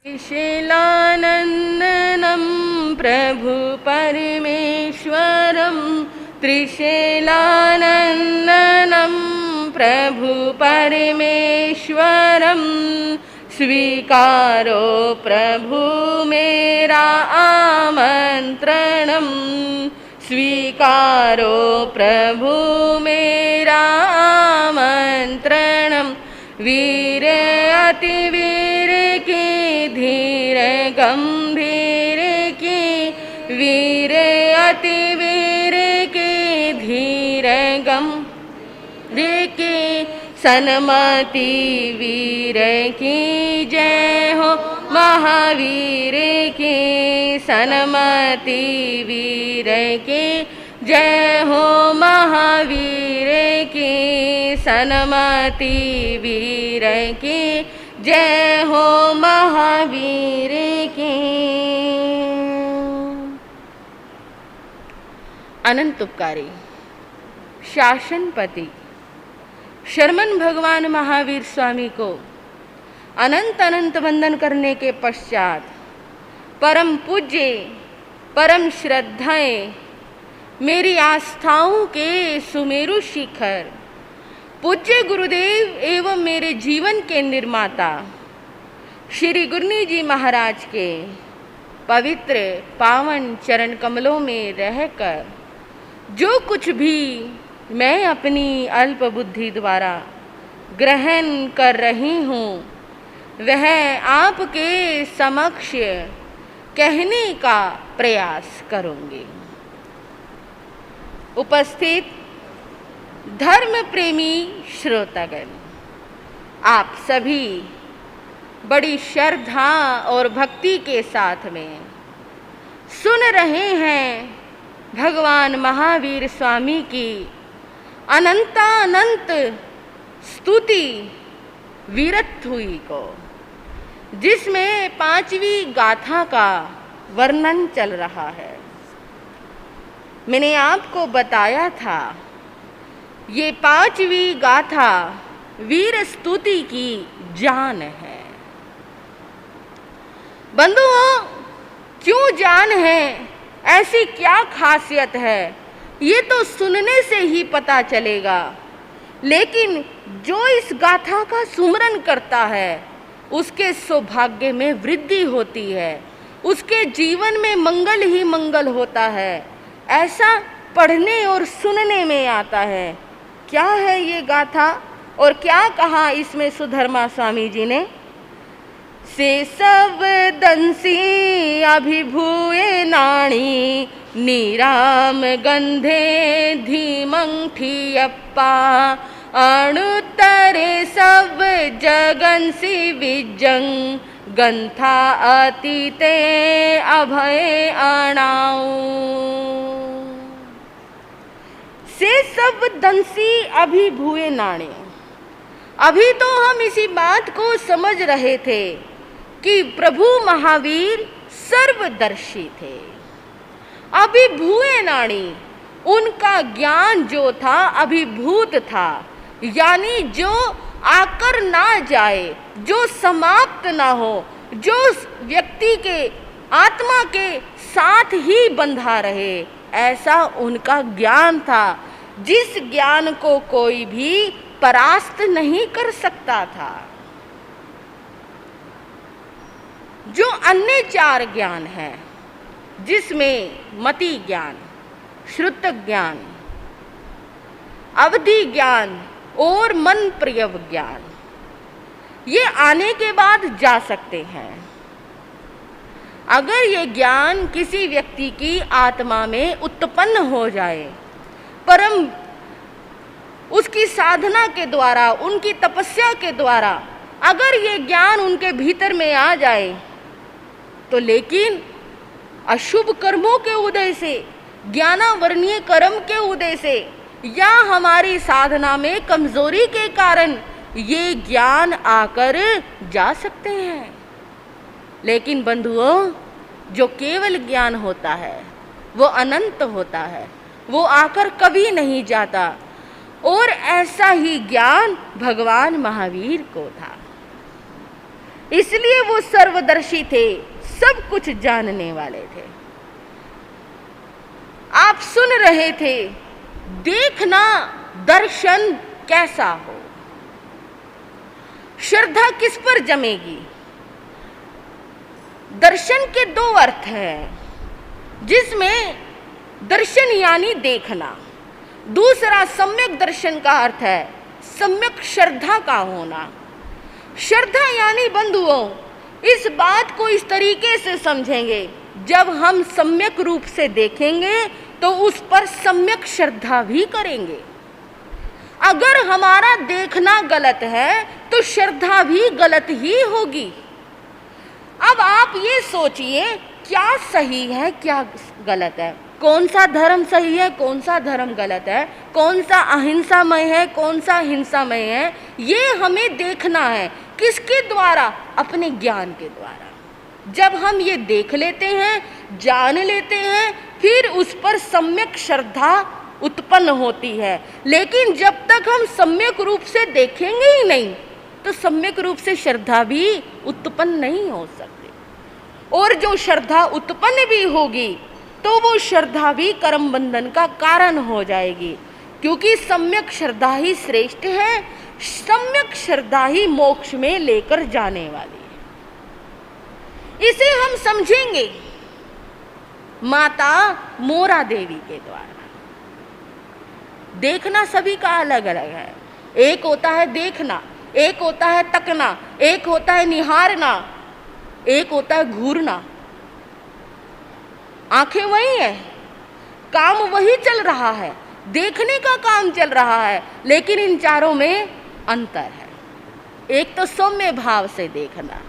त्रिशैलानन्दनं प्रभु परमेश्वरं त्रिशैलानन्दनं प्रभु परमेश्वरं स्वीकारो प्रभु मेरा आमंत्रणं स्वीकारो प्रभु मेरा आमंत्रणं वीर अतिवीर की धीर गंभीर की वीर अतिवीर की धीर गंभीर की सन्मति वीर की जय हो महावीर की सन्मति वीर की जय हो महावीर की सन्मति वीर की जय हो महावीर की। अनंत उपकारी शासनपति शर्मन भगवान महावीर स्वामी को अनंत अनंत वंदन करने के पश्चात परम पूज्य परम श्रद्धाएं मेरी आस्थाओं के सुमेरु शिखर पूज्य गुरुदेव एवं मेरे जीवन के निर्माता श्री गुरनी जी महाराज के पवित्र पावन चरण कमलों में रहकर जो कुछ भी मैं अपनी अल्प बुद्धि द्वारा ग्रहण कर रही हूँ वह आपके समक्ष कहने का प्रयास करूँगी। उपस्थित धर्म प्रेमी श्रोतागण, आप सभी बड़ी श्रद्धा और भक्ति के साथ में सुन रहे हैं भगवान महावीर स्वामी की अनंतानंत स्तुति वीरत्वई को, जिसमें पांचवी गाथा का वर्णन चल रहा है। मैंने आपको बताया था ये पांचवी गाथा वीर स्तुति की जान है। बंधुओं, क्यों जान है, ऐसी क्या खासियत है, ये तो सुनने से ही पता चलेगा। लेकिन जो इस गाथा का सुमरन करता है उसके सौभाग्य में वृद्धि होती है, उसके जीवन में मंगल ही मंगल होता है, ऐसा पढ़ने और सुनने में आता है। क्या है ये गाथा और क्या कहा इसमें सुधर्मा स्वामी जी ने? से सब दंसी अभिभूये नाणी नीराम गंधे धीमंठियप्पा अणुतरे सब जगंसी विजंग गंथा अतीते अभय अणाऊ। से सब दंसी अभिभूये नाणे। अभी तो हम इसी बात को समझ रहे थे कि प्रभु महावीर सर्वदर्शी थे। अभिभूये नाणी, उनका ज्ञान जो था अभिभूत था, यानी जो आकर ना जाए, जो समाप्त ना हो, जो व्यक्ति के आत्मा के साथ ही बंधा रहे, ऐसा उनका ज्ञान था, जिस ज्ञान को कोई भी परास्त नहीं कर सकता था। जो अन्य चार ज्ञान है, जिसमें मति ज्ञान, श्रुत ज्ञान, अवधि ज्ञान और मन प्रिय ज्ञान, ये आने के बाद जा सकते हैं। अगर ये ज्ञान किसी व्यक्ति की आत्मा में उत्पन्न हो जाए, परम उसकी साधना के द्वारा, उनकी तपस्या के द्वारा अगर ये ज्ञान उनके भीतर में आ जाए तो, लेकिन अशुभ कर्मों के उदय से, ज्ञानावर्णीय कर्म के उदय से या हमारी साधना में कमजोरी के कारण ये ज्ञान आकर जा सकते हैं। लेकिन बंधुओं, जो केवल ज्ञान होता है वो अनंत होता है, वो आकर कभी नहीं जाता। और ऐसा ही ज्ञान भगवान महावीर को था। इसलिए वो सर्वदर्शी थे, सब कुछ जानने वाले थे। आप सुन रहे थे, देखना दर्शन कैसा हो। श्रद्धा किस पर जमेगी? दर्शन के दो अर्थ हैं, जिसमें दर्शन यानी देखना, दूसरा सम्यक दर्शन का अर्थ है सम्यक श्रद्धा का होना। श्रद्धा यानी बंधुओं, इस बात को इस तरीके से समझेंगे, जब हम सम्यक रूप से देखेंगे तो उस पर सम्यक श्रद्धा भी करेंगे। अगर हमारा देखना गलत है तो श्रद्धा भी गलत ही होगी। अब आप ये सोचिए, क्या सही है क्या गलत है, कौन सा धर्म सही है कौन सा धर्म गलत है, कौन सा अहिंसामय है कौन सा हिंसामय है, ये हमें देखना है। किसके द्वारा? अपने ज्ञान के द्वारा। जब हम ये देख लेते हैं, जान लेते हैं, फिर उस पर सम्यक श्रद्धा उत्पन्न होती है। लेकिन जब तक हम सम्यक रूप से देखेंगे ही नहीं तो सम्यक रूप से श्रद्धा भी उत्पन्न नहीं हो सकती। और जो श्रद्धा उत्पन्न भी होगी तो वो श्रद्धा भी कर्म बंधन का कारण हो जाएगी, क्योंकि सम्यक श्रद्धा ही श्रेष्ठ है, सम्यक श्रद्धा ही मोक्ष में लेकर जाने वाली है। इसे हम समझेंगे माता मोरा देवी के द्वारा। देखना सभी का अलग अलग है। एक होता है देखना, एक होता है तकना, एक होता है निहारना, एक होता है घूरना। आंखें वही है, काम वही चल रहा है, देखने का काम चल रहा है, लेकिन इन चारों में अंतर है। एक तो सौम्य भाव से देखना,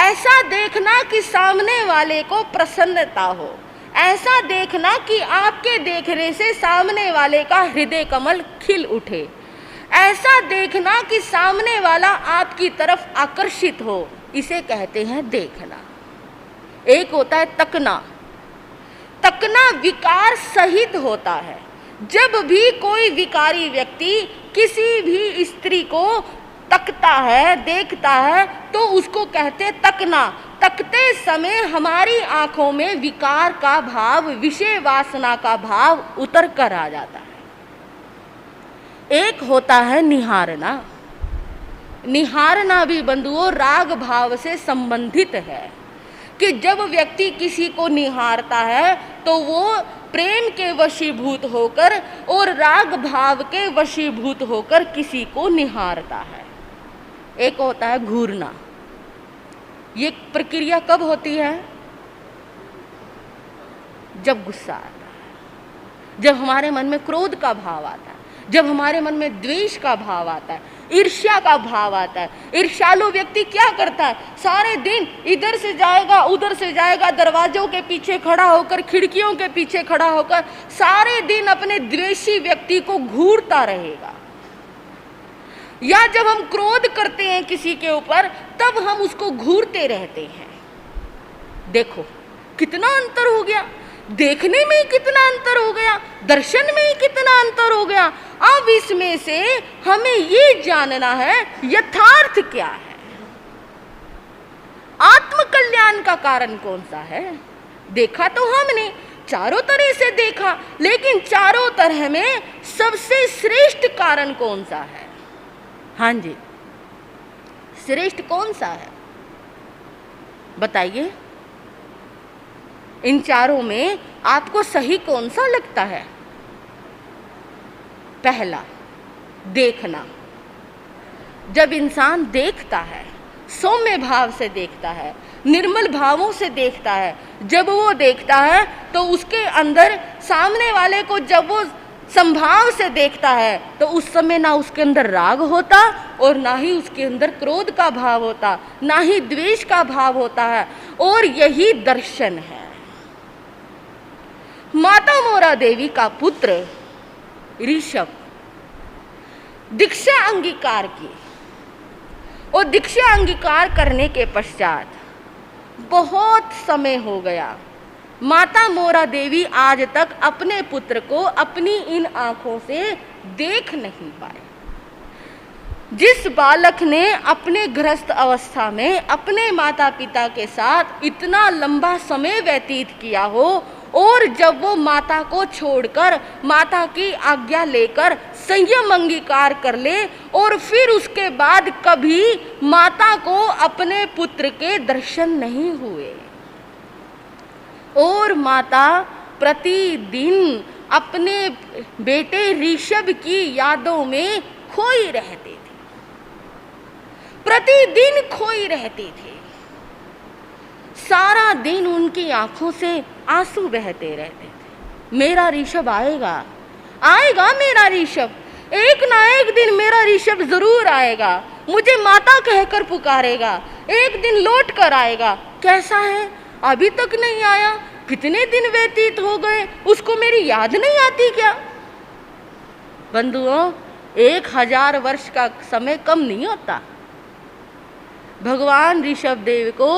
ऐसा देखना कि सामने वाले को प्रसन्नता हो, ऐसा देखना कि आपके देखने से सामने वाले का हृदय कमल खिल उठे, ऐसा देखना कि सामने वाला आपकी तरफ आकर्षित हो, इसे कहते हैं देखना। एक होता है तकना। तकना विकार सहित होता है। जब भी कोई विकारी व्यक्ति किसी भी स्त्री को तकता है, देखता है, तो उसको कहते तकना। तकते समय हमारी आंखों में विकार का भाव, विषय वासना का भाव उतर कर आ जाता है। एक होता है निहारना। निहारना भी बंधुओं राग भाव से संबंधित है, कि जब व्यक्ति किसी को निहारता है तो वो प्रेम के वशीभूत होकर और राग भाव के वशीभूत होकर किसी को निहारता है। एक होता है घूरना। ये प्रक्रिया कब होती है? जब गुस्सा आता है, जब हमारे मन में क्रोध का भाव आता है, जब हमारे मन में द्वेष का भाव आता है, ईर्ष्या का भाव आता है। ईर्ष्यालु व्यक्ति क्या करता है? सारे दिन इधर से जाएगा उधर से जाएगा, दरवाजों के पीछे खड़ा होकर, खिड़कियों के पीछे खड़ा होकर सारे दिन अपने द्वेषी व्यक्ति को घूरता रहेगा। या जब हम क्रोध करते हैं किसी के ऊपर, तब हम उसको घूरते रहते हैं। देखो कितना अंतर हो गया, देखने में ही कितना अंतर हो गया, दर्शन में ही कितना अंतर हो गया। अब इसमें से हमें ये जानना है यथार्थ क्या है, आत्म कल्याण का कारण कौन सा है। देखा तो हमने चारों तरह से देखा, लेकिन चारों तरह में सबसे श्रेष्ठ कारण कौन सा है? हाँ जी, श्रेष्ठ कौन सा है बताइए। इन चारों में आपको सही कौन सा लगता है? पहला, देखना। जब इंसान देखता है, सौम्य भाव से देखता है, निर्मल भावों से देखता है, जब वो देखता है तो उसके अंदर सामने वाले को जब वो संभाव से देखता है तो उस समय ना उसके अंदर राग होता और ना ही उसके अंदर क्रोध का भाव होता, ना ही द्वेष का भाव होता है। और यही दर्शन है। माता मोरा देवी का पुत्र ऋषभ दीक्षा अंगीकार की, और दीक्षा अंगीकार करने के पश्चात बहुत समय हो गया, माता मोरा देवी आज तक अपने पुत्र को अपनी इन आंखों से देख नहीं पाए। जिस बालक ने अपने गृहस्थ अवस्था में अपने माता पिता के साथ इतना लंबा समय व्यतीत किया हो और जब वो माता को छोड़कर माता की आज्ञा लेकर संयम अंगीकार कर ले और फिर उसके बाद कभी माता को अपने पुत्र के दर्शन नहीं हुए और माता प्रतिदिन अपने बेटे ऋषभ की यादों में खोई रहती थी, प्रतिदिन खोई रहती थी। सारा दिन उनकी आंखों से आंसू बहते रहते थे। मेरा ऋषभ आएगा, आएगा मेरा ऋषभ, एक ना एक दिन मेरा ऋषभ जरूर आएगा, मुझे माता कहकर पुकारेगा, एक दिन लौट कर आएगा। कैसा है, अभी तक नहीं आया, कितने दिन व्यतीत हो गए, उसको मेरी याद नहीं आती क्या? बंधुओं, 1000 वर्ष का समय कम नहीं होता। भगवान ऋषभ देव को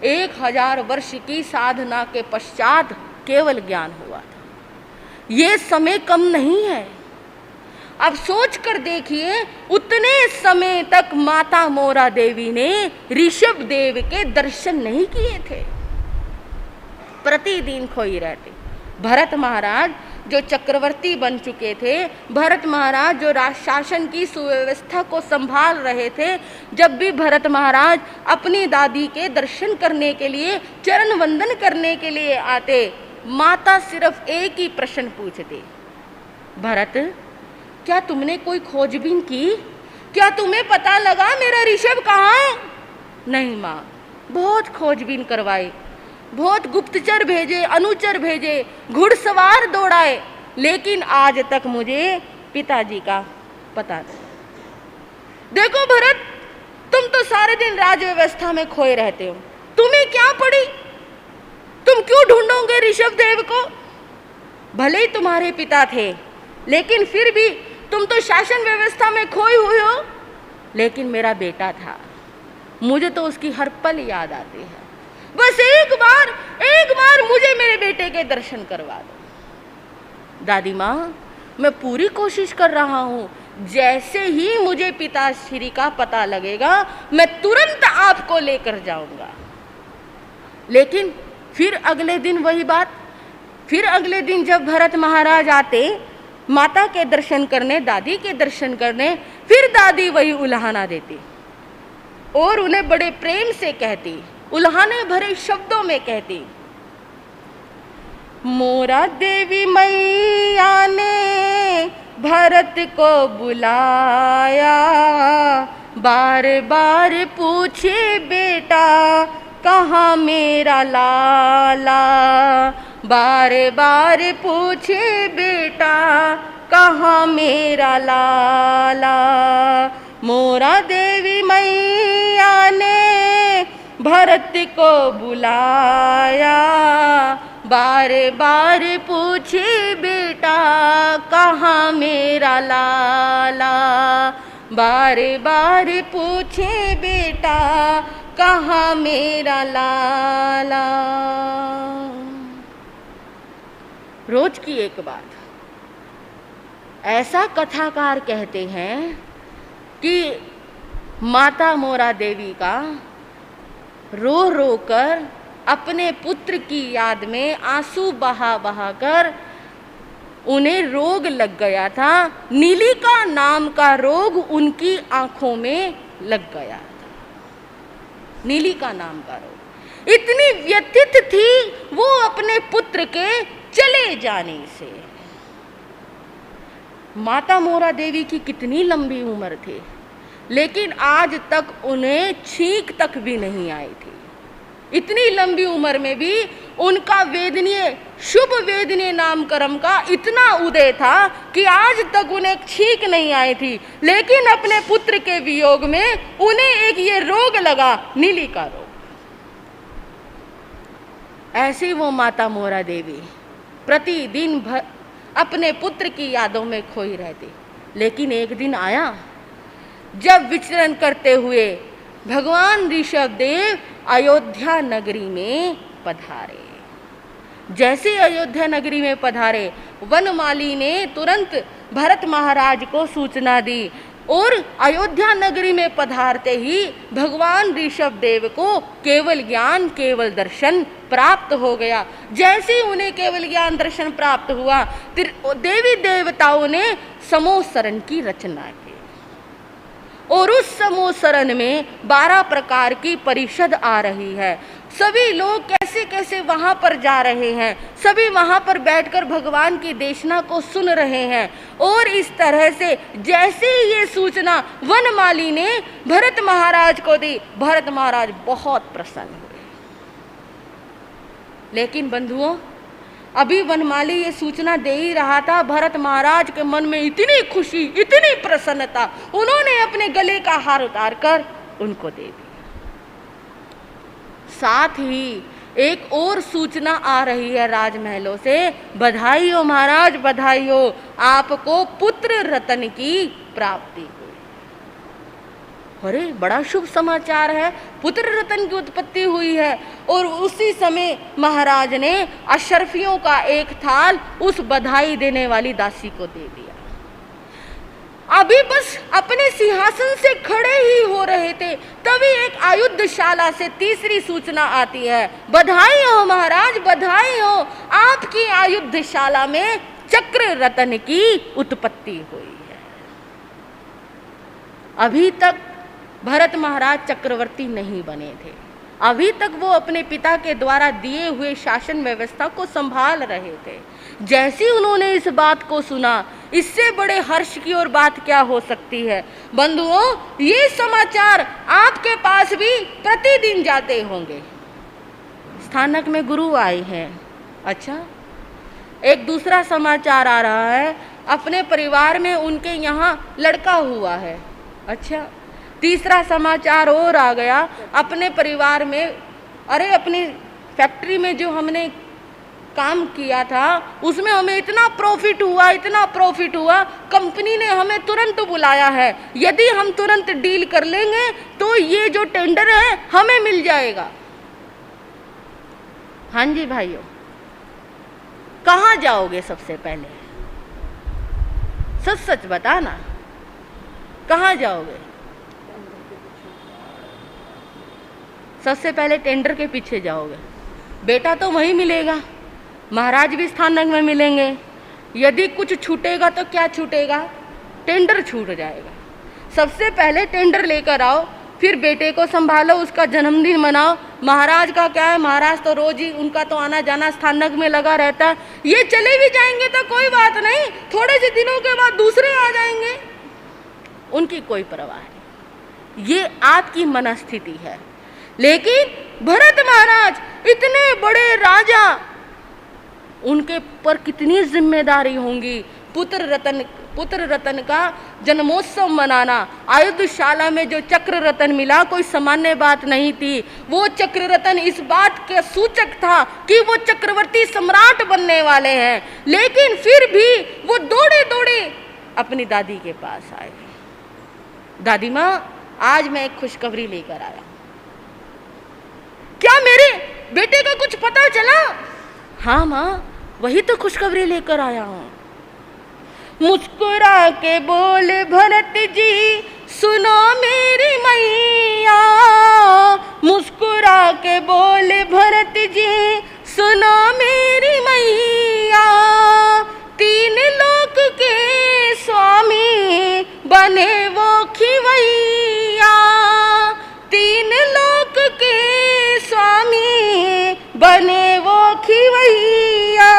1000 वर्ष की साधना के पश्चात केवल ज्ञान हुआ था। ये समय कम नहीं है। अब सोच कर देखिए, उतने समय तक माता मोरा देवी ने ऋषभ देव के दर्शन नहीं किए थे, प्रतिदिन खोई रहते। भरत महाराज जो चक्रवर्ती बन चुके थे, भरत महाराज जो शासन की सुव्यवस्था को संभाल रहे थे, जब भी भरत महाराज अपनी दादी के दर्शन करने के लिए, चरण वंदन करने के लिए आते, माता सिर्फ एक ही प्रश्न पूछती, भरत क्या तुमने कोई खोजबीन की? क्या तुम्हें पता लगा मेरा ऋषभ कहाँ है? नहीं माँ, बहुत खोजबीन करवाई, बहुत गुप्तचर भेजे, अनुचर भेजे, घुड़सवार दौड़ाए, लेकिन आज तक मुझे पिताजी का पता नहीं। देखो भरत, तुम तो सारे दिन राज व्यवस्था में खोए रहते हो, तुम्हें क्या पड़ी? तुम क्यों ढूंढोगे ऋषभ देव को? भले ही तुम्हारे पिता थे, लेकिन फिर भी तुम तो शासन व्यवस्था में खोए हुए हो। लेकिन मेरा बेटा था, मुझे तो उसकी हर पल याद आती है। बस एक बार मुझे मेरे बेटे के दर्शन करवा दो। दादी माँ, मैं पूरी कोशिश कर रहा हूँ, जैसे ही मुझे पिताश्री का पता लगेगा मैं तुरंत आपको लेकर जाऊंगा। लेकिन फिर अगले दिन वही बात, फिर अगले दिन जब भरत महाराज आते माता के दर्शन करने, दादी के दर्शन करने, फिर दादी वही उल्हाना देती और उन्हें बड़े प्रेम से कहती, उल्हाने भरे शब्दों में कहती, मोरा देवी मैया ने भरत को बुलाया, बार बार पूछे बेटा कहाँ मेरा लाला, बार बार पूछे बेटा कहाँ मेरा लाला। मोरा देवी मैया ने भरत को बुलाया, बार बार पूछे बेटा कहाँ मेरा लाला, बार बार पूछे बेटा कहाँ मेरा लाला। रोज की एक बात, ऐसा कथाकार कहते हैं कि माता मोरा देवी का रो रो कर अपने पुत्र की याद में आंसू बहा बहा कर उन्हें रोग लग गया था। नीलिका नाम का रोग उनकी आंखों में लग गया था। नीलिका नाम का रोग, इतनी व्यथित थी वो अपने पुत्र के चले जाने से। माता मोरा देवी की कितनी लंबी उम्र थी, लेकिन आज तक उन्हें छींक तक भी नहीं आई थी। इतनी लंबी उम्र में भी उनका वेदनीय, शुभ वेदनीय नामकरण का इतना उदय था कि आज तक उन्हें छींक नहीं आई थी। लेकिन अपने पुत्र के वियोग में उन्हें एक ये रोग लगा, नीली का रोग। ऐसी वो माता मोरा देवी प्रतिदिन अपने पुत्र की यादों में खोई रहती। लेकिन एक दिन आया जब विचरण करते हुए भगवान ऋषभ देव अयोध्या नगरी में पधारे। जैसे अयोध्या नगरी में पधारे, वनमाली ने तुरंत भरत महाराज को सूचना दी और अयोध्या नगरी में पधारते ही भगवान ऋषभ देव को केवल ज्ञान केवल दर्शन प्राप्त हो गया। जैसे ही उन्हें केवल ज्ञान दर्शन प्राप्त हुआ, देवी देवताओं ने समोसरण की रचना की और उस समोसरण में 12 प्रकार की परिषद आ रही है। सभी लोग कैसे कैसे वहां पर जा रहे हैं, सभी वहां पर बैठकर भगवान की देशना को सुन रहे हैं। और इस तरह से जैसे ये सूचना वनमाली ने भरत महाराज को दी, भरत महाराज बहुत प्रसन्न हुए। लेकिन बंधुओं, अभी वनमाली ये सूचना दे ही रहा था, भरत महाराज के मन में इतनी खुशी, इतनी प्रसन्नता, उन्होंने अपने गले का हार उतारकर उनको दे दिया। साथ ही एक और सूचना आ रही है राजमहलों से, बधाई हो महाराज, बधाई हो, आपको पुत्र रतन की प्राप्ति हुई। अरे बड़ा शुभ समाचार है, पुत्र रतन की उत्पत्ति हुई है। और उसी समय महाराज ने अशर्फियों का एक थाल उस बधाई देने वाली दासी को दे दिया। अभी बस अपने सिंहासन से खड़े ही हो रहे थे, तभी एक आयुधशाला से तीसरी सूचना आती है, बधाई हो महाराज, बधाई हो, आपकी आयुधशाला में चक्र रतन की उत्पत्ति हुई है। अभी तक भरत महाराज चक्रवर्ती नहीं बने थे, अभी तक वो अपने पिता के द्वारा दिए हुए शासन व्यवस्था को संभाल रहे थे। जैसे उन्होंने इस बात को सुना, इससे बड़े हर्ष की और बात क्या हो सकती है। बंधुओं, ये समाचार आपके पास भी प्रतिदिन जाते होंगे। स्थानक में गुरु आए हैं, अच्छा, एक दूसरा समाचार आ रहा है, अपने परिवार में उनके यहाँ लड़का हुआ है, अच्छा, तीसरा समाचार और आ गया, अपने परिवार में, अरे अपनी फैक्ट्री में जो हमने काम किया था उसमें हमें इतना प्रॉफिट हुआ, इतना प्रॉफिट हुआ, कंपनी ने हमें तुरंत बुलाया है, यदि हम तुरंत डील कर लेंगे तो ये जो टेंडर है हमें मिल जाएगा। हाँ जी भाइयों, कहाँ जाओगे सबसे पहले, सच सच बताना, कहाँ जाओगे? सबसे पहले टेंडर के पीछे जाओगे। बेटा तो वहीं मिलेगा, महाराज भी स्थानक में मिलेंगे, यदि कुछ छूटेगा तो क्या छूटेगा, टेंडर छूट जाएगा। सबसे पहले टेंडर लेकर आओ, फिर बेटे को संभालो, उसका जन्मदिन मनाओ। महाराज का क्या है, महाराज तो रोज ही, उनका तो आना जाना स्थानक में लगा रहता है, ये चले भी जाएंगे तो कोई बात नहीं, थोड़े से दिनों के बाद दूसरे आ जाएंगे, उनकी कोई परवाह नहीं। ये आपकी मनस्थिति है। लेकिन भरत महाराज इतने बड़े राजा, उनके पर कितनी जिम्मेदारी होंगी। पुत्र रतन का जन्मोत्सव मनाना, आयुधशाला में जो चक्र रतन मिला कोई सामान्य बात नहीं थी। वो चक्र रतन इस बात के सूचक था कि वो चक्रवर्ती सम्राट बनने वाले हैं। लेकिन फिर भी वो दौड़े दौड़े अपनी दादी के पास आए, दादी माँ आज मैं एक खुशखबरी लेकर आया, क्या मेरे बेटे को कुछ पता चला? हाँ माँ, वही तो खुशखबरी लेकर आया हूँ। मुस्कुरा के बोले भरत जी, सुनो मेरी मैया, मुस्कुरा के बोले भरत जी, सुनो मेरी मैया, 3 लोक के स्वामी बने वो खिवैया, 3 लोक के स्वामी बने वो खिवैया,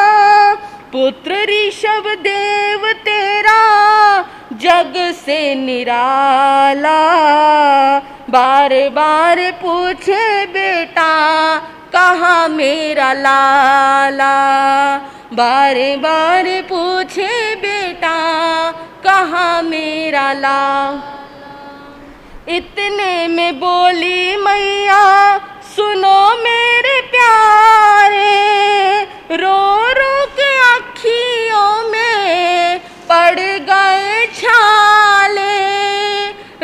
पुत्र ऋषभ देव तेरा जग से निराला, बार बार पूछे बेटा कहाँ मेरा लाला, बार बार पूछे बेटा कहाँ मेरा लाला। इतने में बोली मैया, सुनो मेरे प्यारे, रो रो के अखियों में पड़ गए छाले,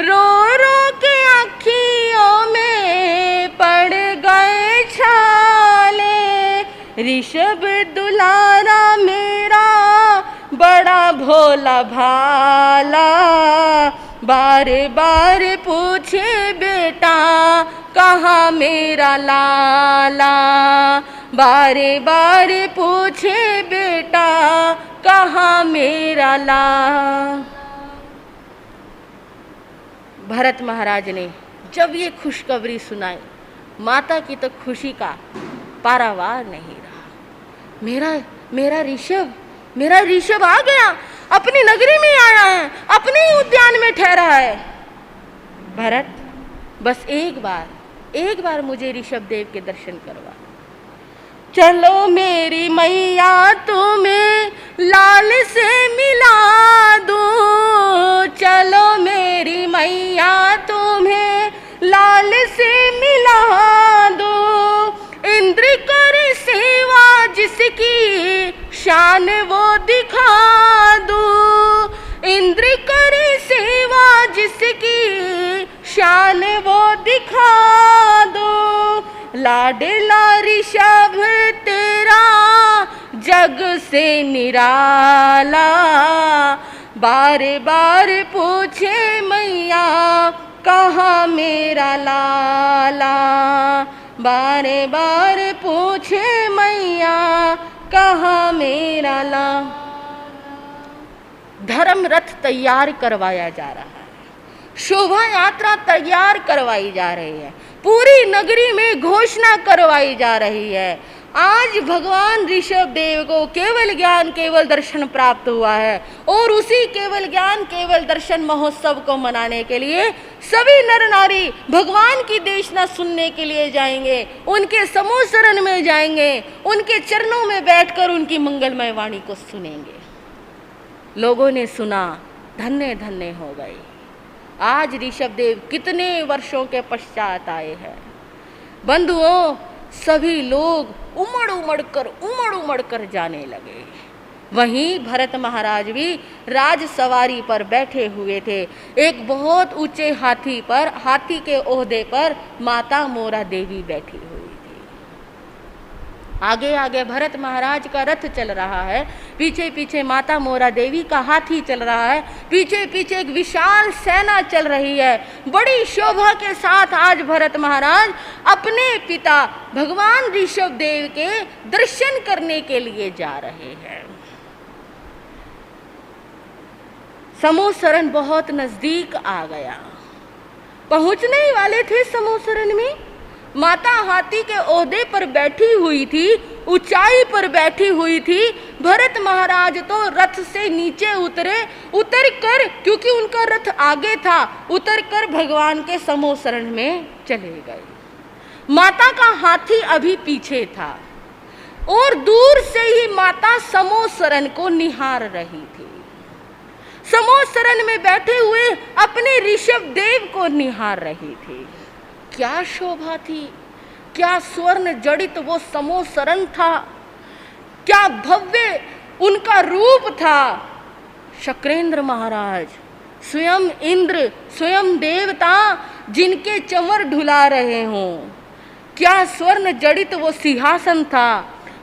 रो रो के अखियों में पड़ गए छाले, ऋषभ दुलारा मेरा बड़ा भोला भाला, बारे बारे पूछे बेटा कहाँ मेरा लाला, बारे बारे पूछे बेटा कहाँ मेरा लाला। भरत महाराज ने जब ये खुशखबरी सुनाई, माता की तो खुशी का पारावार नहीं रहा। मेरा ऋषभ आ गया, अपनी नगरी में आया है, अपने ही उद्यान में ठहरा है। भरत, बस एक बार मुझे ऋषभ देव के दर्शन करवा। चलो मेरी मैया तुम्हें लाल से मिला दूं, चलो मेरी मैया तुम्हें लाल से मिला दूं। इंद्र करे सेवा जिसकी शान वो दिखा दूं, इंद्र करे सेवा जिसकी शान वो दिखा दूं। लाडला ऋषभ तेरा जग से निराला, बारे बारे पूछे मैया कहाँ मेरा लाला, बारे बारे पूछे मैया कहाँ मेरा लाला। धर्म रथ तैयार करवाया जा रहा है, शोभा यात्रा तैयार करवाई जा रही है, पूरी नगरी में घोषणा करवाई जा रही है। आज भगवान ऋषभ देव को केवल ज्ञान केवल दर्शन प्राप्त हुआ है और उसी केवल ज्ञान केवल दर्शन महोत्सव को मनाने के लिए सभी नर नारी भगवान की देशना सुनने के लिए जाएंगे, उनके समूह शरण में जाएंगे, उनके चरणों में बैठकर उनकी मंगलमय वाणी को सुनेंगे। लोगों ने सुना, धन्य धन्य हो गए। आज ऋषभ देव कितने वर्षों के पश्चात आए हैं। बंधुओं, सभी लोग उमड़ उमड़ कर जाने लगे। वहीं भरत महाराज भी राज सवारी पर बैठे हुए थे। एक बहुत ऊंचे हाथी पर, हाथी के ओहदे पर माता मोरा देवी बैठी हुई थी। आगे आगे भरत महाराज का रथ चल रहा है, पीछे पीछे माता मोरा देवी का हाथी चल रहा है, पीछे पीछे एक विशाल सेना चल रही है। बड़ी शोभा के साथ आज भरत महाराज अपने पिता भगवान ऋषभ देव के दर्शन करने के लिए जा रहे हैं। समूह शरण बहुत नजदीक आ गया, पहुंचने ही वाले थे समूह शरण में। माता हाथी के ओहदे पर बैठी हुई थी, ऊंचाई पर बैठी हुई थी। भरत महाराज तो रथ से नीचे उतर कर, क्योंकि उनका रथ आगे था, उतर कर भगवान के समूह शरण में चले गए। माता का हाथी अभी पीछे था और दूर से ही माता समूह शरण को निहार रही थी। समूह शरण में बैठे हुए अपने ऋषभ देव को निहार रही थी। क्या शोभा थी, क्या स्वर्ण जड़ित वो समूह शरण था, क्या भव्य उनका रूप था। शक्रेंद्र महाराज, स्वयं इंद्र, स्वयं देवता जिनके चमर ढुला रहे हों। क्या स्वर्ण जड़ित वो सिंहासन था,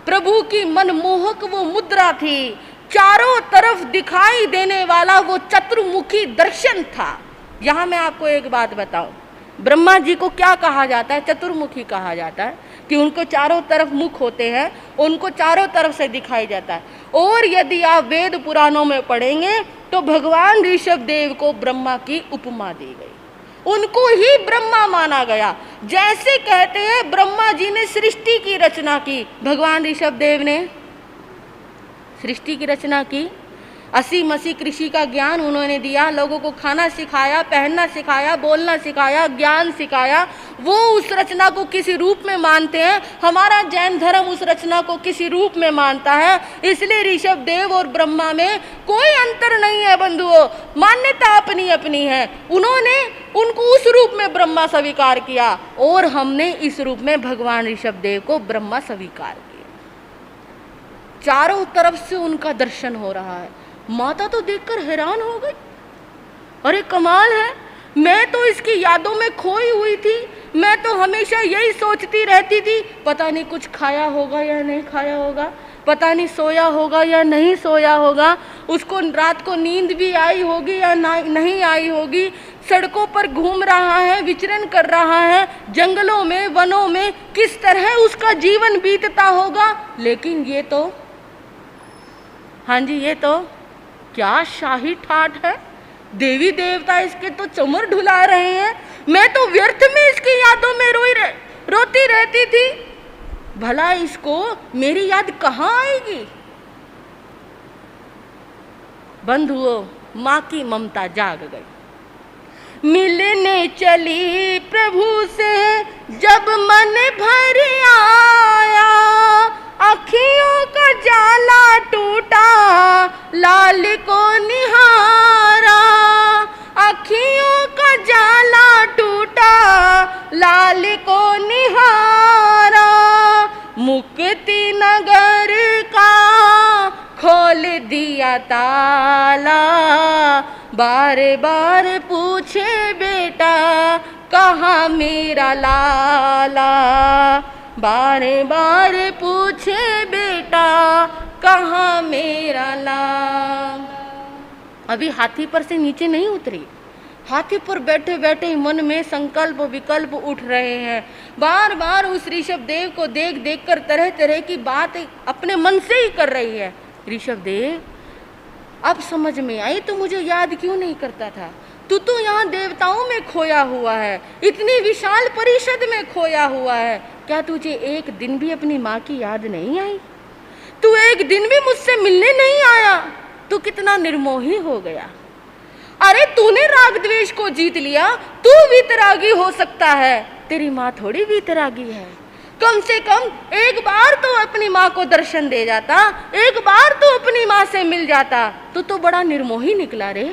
प्रभु की मनमोहक वो मुद्रा थी, चारों तरफ दिखाई देने वाला वो चतुर्मुखी दर्शन था। यहाँ मैं आपको एक बात बताऊं, ब्रह्मा जी को क्या कहा जाता है? चतुर्मुखी कहा जाता है कि उनको चारों तरफ मुख होते हैं, उनको चारों तरफ से दिखाई जाता है। और यदि आप वेद पुराणों में पढ़ेंगे तो भगवान ऋषभ देव को ब्रह्मा की उपमा दी गई, उनको ही ब्रह्मा माना गया। जैसे कहते हैं ब्रह्मा जी ने सृष्टि की रचना की, भगवान ऋषभ देव ने सृष्टि की रचना की। 80 कृषि का ज्ञान उन्होंने दिया, लोगों को खाना सिखाया, पहनना सिखाया, बोलना सिखाया, ज्ञान सिखाया। वो उस रचना को किसी रूप में मानते हैं। हमारा जैन धर्म उस रचना को किसी रूप में मानता है। इसलिए ऋषभ देव और ब्रह्मा में कोई अंतर नहीं है बंधुओं, मान्यता अपनी अपनी है। उन्होंने उनको उस रूप में ब्रह्मा स्वीकार किया और हमने इस रूप में भगवान ऋषभ देव को ब्रह्मा स्वीकार किया। चारों तरफ से उनका दर्शन हो रहा है। माता तो देखकर हैरान हो गई, अरे कमाल है, मैं तो इसकी यादों में खोई हुई थी। मैं तो हमेशा यही सोचती रहती थी, पता नहीं कुछ खाया होगा या नहीं खाया होगा, पता नहीं सोया होगा या नहीं सोया होगा, उसको रात को नींद भी आई होगी या नहीं आई होगी, सड़कों पर घूम रहा है, विचरण कर रहा है, जंगलों में, वनों में, किस तरह उसका जीवन बीतता होगा। लेकिन ये तो, हाँ जी, ये तो क्या शाही ठाठ है। देवी देवता इसके तो चमर ढुला रहे हैं, मैं तो व्यर्थ में इसकी यादों में रोती रहती थी। भला इसको मेरी याद कहाँ आएगी। बंधुओं, माँ की ममता जाग गई। मिलने चली प्रभु से जब मन भर आया, अखियों का जाला टूटा, लाल को निहारा। अखियों का जाला टूटा, लाल को निहारा। मुक्ति नगर का खोल दिया ताला, बार बार पूछे बेटा कहाँ मेरा लाला। बार बार पूछे बेटा कहाँ मेरा लाला। अभी हाथी पर से नीचे नहीं उतरी, हाथी पर बैठे बैठे मन में संकल्प विकल्प उठ रहे हैं। बार बार उस ऋषभ देव को देख देख कर तरह तरह की बात अपने मन से ही कर रही है। ऋषभ देव, अब समझ में आई तो मुझे याद क्यों नहीं करता था। तू तो यहाँ देवताओं में खोया हुआ है, इतनी विशाल परिषद में खोया हुआ है। क्या तुझे एक दिन भी अपनी माँ की याद नहीं आई? तू एक दिन भी मुझसे मिलने नहीं आया? तू कितना निर्मोही हो गया। अरे तूने राग द्वेष को जीत लिया, तू वीतरागी हो सकता है, तेरी माँ थोड़ी वीतरागी है। कम से कम एक बार तो अपनी माँ को दर्शन दे जाता, एक बार तो अपनी माँ से मिल जाता। तू तो बड़ा निर्मोही निकला रे।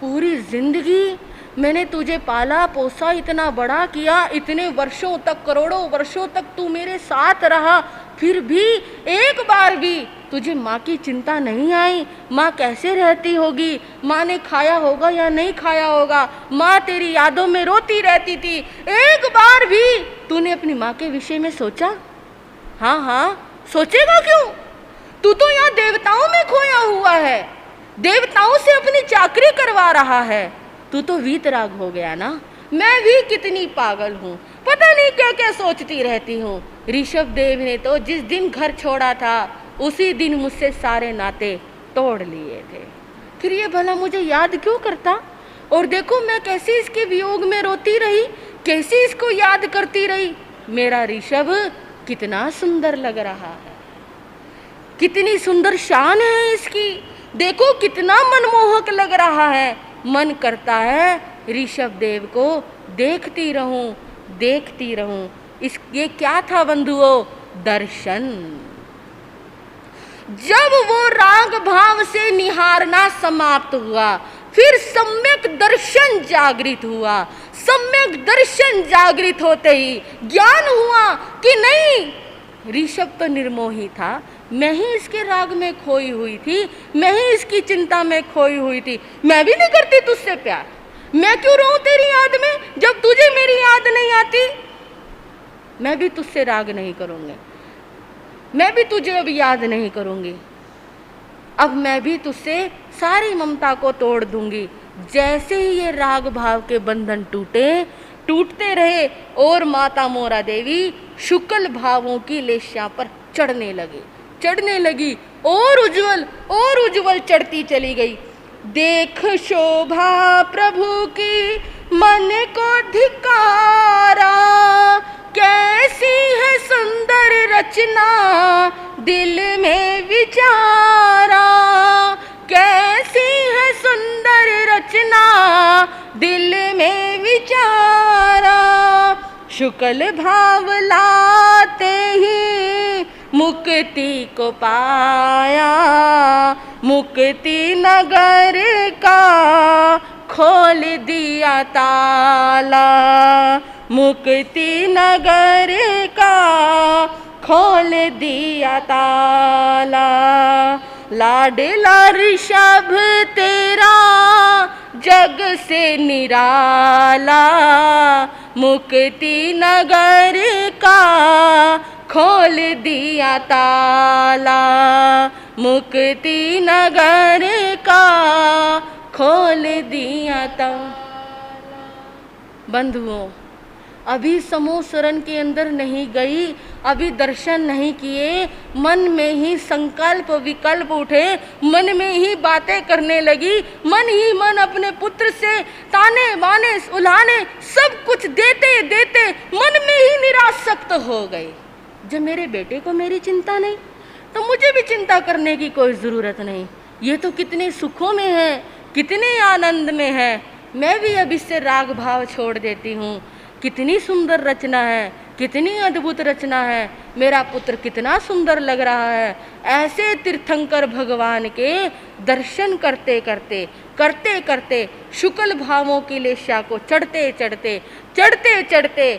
पूरी जिंदगी मैंने तुझे पाला पोसा, इतना बड़ा किया, इतने वर्षों तक, करोड़ों वर्षों तक तू मेरे साथ रहा, फिर भी एक बार भी तुझे माँ की चिंता नहीं आई। माँ कैसे रहती होगी, माँ ने खाया होगा या नहीं खाया होगा, माँ तेरी यादों में रोती रहती थी। एक बार भी तूने अपनी माँ के विषय में सोचा? हाँ हाँ, सोचेगा क्यों? तू तो यहाँ देवताओं में खोया हुआ है, देवताओं से अपनी चाकरी करवा रहा है। तू तो वीतराग हो गया ना। मैं भी कितनी पागल हूँ, पता नहीं क्या क्या सोचती रहती हूँ। ऋषभ देव ने तो जिस दिन घर छोड़ा था उसी दिन मुझसे सारे नाते तोड़ लिए थे। फिर ये भला मुझे याद क्यों करता? और देखो मैं कैसे इसके वियोग में रोती रही, कैसे इसको याद करती रही। मेरा ऋषभ कितना सुंदर लग रहा है, कितनी सुंदर शान है इसकी, देखो कितना मनमोहक लग रहा है। मन करता है ऋषभ देव को देखती रहूं, देखती रहूं। ये क्या था बंधुओं? दर्शन। जब वो राग भाव से निहारना समाप्त हुआ, फिर सम्यक दर्शन जागृत हुआ। सम्यक दर्शन जागृत होते ही ज्ञान हुआ कि नहीं, ऋषभ तो निर्मोही था, मैं ही इसके राग में खोई हुई थी, मैं ही इसकी चिंता में खोई हुई थी। मैं भी नहीं करती तुझसे प्यार, मैं क्यों रहूं तेरी याद में जब तुझे मेरी याद नहीं आती। मैं भी तुझसे राग नहीं करूंगी, मैं भी तुझे अब याद नहीं करूंगी। अब मैं भी तुझसे सारी ममता को तोड़ दूंगी। जैसे ही ये राग भाव के बंधन टूटते रहे और माता मोरा देवी शुक्ल भावों की लेश्या पर चढ़ने लगी और उज्जवल चढ़ती चली गई। देख शोभा प्रभु की मन को धिकारा, कैसी है सुंदर रचना दिल में विचारा। कैसी है सुंदर रचना दिल में विचारा। शुक्ल भाव लाते ही मुक्ति को पाया, मुक्ति नगर का खोल दिया ताला। मुक्ति नगर का खोल दिया ताला। लाडला ऋषभ तेरा जग से निराला, मुक्ति नगर का खोल दिया ताला, मुक्ति नगर का खोल दिया ताला। बंधुओं, अभी समूह शरण के अंदर नहीं गई, अभी दर्शन नहीं किए, मन में ही संकल्प विकल्प उठे, मन में ही बातें करने लगी, मन ही मन अपने पुत्र से ताने बाने उलाने सब कुछ देते देते मन में ही निरासक्त हो गए। जब मेरे बेटे को मेरी चिंता नहीं तो मुझे भी चिंता करने की कोई ज़रूरत नहीं। ये तो कितने सुखों में है, कितने आनंद में है, मैं भी अब इससे राग भाव छोड़ देती हूँ। कितनी सुंदर रचना है, कितनी अद्भुत रचना है, मेरा पुत्र कितना सुंदर लग रहा है। ऐसे तीर्थंकर भगवान के दर्शन करते करते करते करते शुक्ल भावों की लेस्या को चढ़ते चढ़ते चढ़ते चढ़ते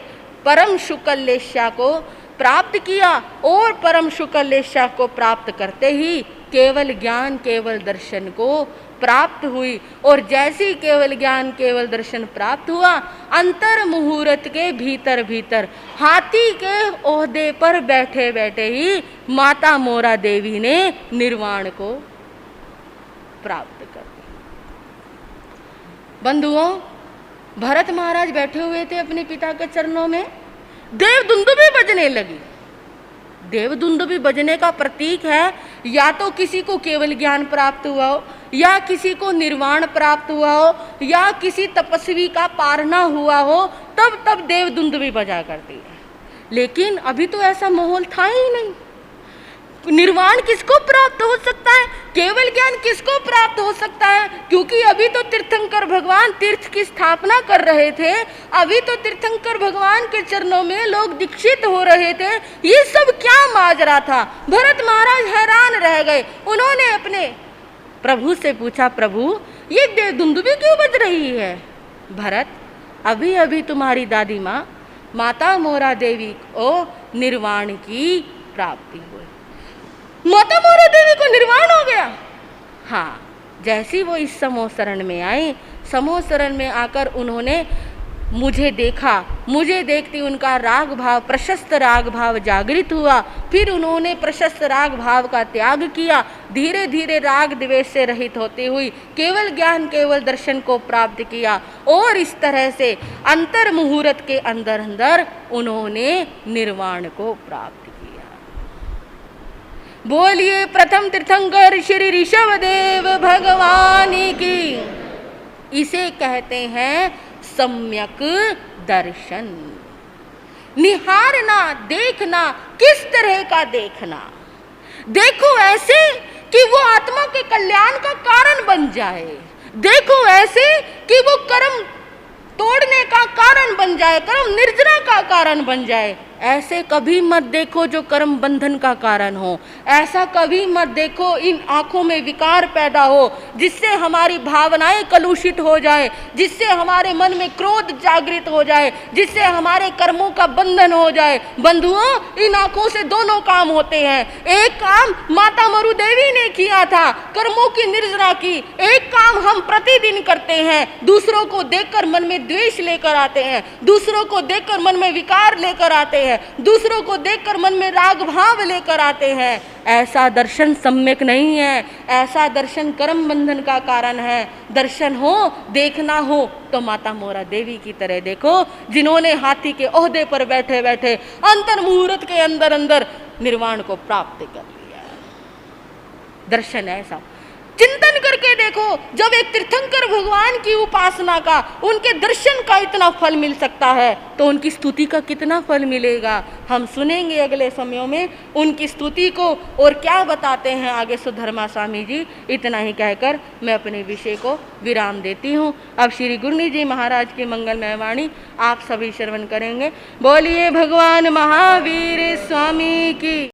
परम शुक्ल लेस्या को प्राप्त किया, और परम शुक्ल लेस्या को प्राप्त करते ही केवल ज्ञान केवल दर्शन को प्राप्त हुई। और जैसी केवल ज्ञान केवल दर्शन प्राप्त हुआ, अंतर मुहूर्त के भीतर भीतर हाथी के ओहदे पर बैठे बैठे ही माता मोरा देवी ने निर्वाण को प्राप्त कर दिया। बंधुओं, भरत महाराज बैठे हुए थे अपने पिता के चरणों में, देव दुंदुभी बजने लगी। देव दुंदुभी बजने का प्रतीक है या तो किसी को केवल ज्ञान प्राप्त हुआ हो, या किसी को निर्वाण प्राप्त हुआ हो, या किसी तपस्वी का पारना हुआ हो, तब देव दुंदुभी बजा करती है। लेकिन अभी तो ऐसा माहौल था ही नहीं। निर्वाण किसको प्राप्त हो सकता है, केवल ज्ञान किसको प्राप्त हो सकता है? क्योंकि अभी तो तीर्थंकर भगवान तीर्थ की स्थापना कर रहे थे, अभी तो तीर्थंकर भगवान के चरणों में लोग दीक्षित हो रहे थे। ये सब क्या माजरा था? भरत महाराज हैरान रह गए। उन्होंने अपने प्रभु से पूछा, प्रभु ये देव दुंदुभी क्यों बज रही है? भरत, अभी अभी तुम्हारी दादी माँ माता मोरा देवी को निर्वाण की प्राप्ति हुई। माता मोरा देवी को निर्वाण हो गया? हाँ, जैसी वो इस समूह शरण में आई, समूह शरण में आकर उन्होंने मुझे देखा, मुझे देखते उनका राग भाव, प्रशस्त राग भाव जागृत हुआ। फिर उन्होंने प्रशस्त राग भाव का त्याग किया, धीरे धीरे राग द्वेष से रहित होते हुई केवल ज्ञान केवल दर्शन को प्राप्त किया। और इस तरह से अंतर मुहूर्त के अंदर अंदर उन्होंने निर्वाण को प्राप्त किया। बोलिए प्रथम तीर्थंकर श्री ऋषभदेव भगवान की। इसे कहते हैं सम्यक दर्शन। निहारना, देखना, किस तरह का देखना? देखो ऐसे कि वो आत्मा के कल्याण का कारण बन जाए, देखो ऐसे कि वो कर्म तोड़ने का कारण बन जाए, कर्म निर्जना का कारण बन जाए। ऐसे कभी मत देखो जो कर्म बंधन का कारण हो। ऐसा कभी मत देखो इन आंखों में विकार पैदा हो, जिससे हमारी भावनाएं कलुषित हो जाए, जिससे हमारे मन में क्रोध जागृत हो जाए, जिससे हमारे कर्मों का बंधन हो जाए। बंधुओं, इन आंखों से दोनों काम होते हैं। एक काम माता मरु देवी ने किया था, कर्मों की निर्जना की। एक काम हम प्रतिदिन करते हैं, दूसरों को देखकर मन में द्वेष लेकर आते हैं, दूसरों को देखकर मन में विकार लेकर आते हैं, दूसरों को देखकर मन में राग भाव लेकर आते हैं। ऐसा दर्शन सम्यक नहीं है, ऐसा दर्शन कर्म बंधन का कारण है। दर्शन हो, देखना हो तो माता मोरा देवी की तरह देखो, जिन्होंने हाथी के ओहदे पर बैठे बैठे अंतर मुहूर्त के अंदर अंदर निर्वाण को प्राप्त कर लिया। दर्शन ऐसा चिंतन करके देखो, जब एक तीर्थंकर भगवान की उपासना का, उनके दर्शन का इतना फल मिल सकता है, तो उनकी स्तुति का कितना फल मिलेगा? हम सुनेंगे अगले समयों में उनकी स्तुति को, और क्या बताते हैं आगे सुधर्मा स्वामी जी। इतना ही कहकर मैं अपने विषय को विराम देती हूँ। अब श्री गुरु जी महाराज की मंगलमय वाणी आप सभी श्रवण करेंगे। बोलिए भगवान महावीर स्वामी की।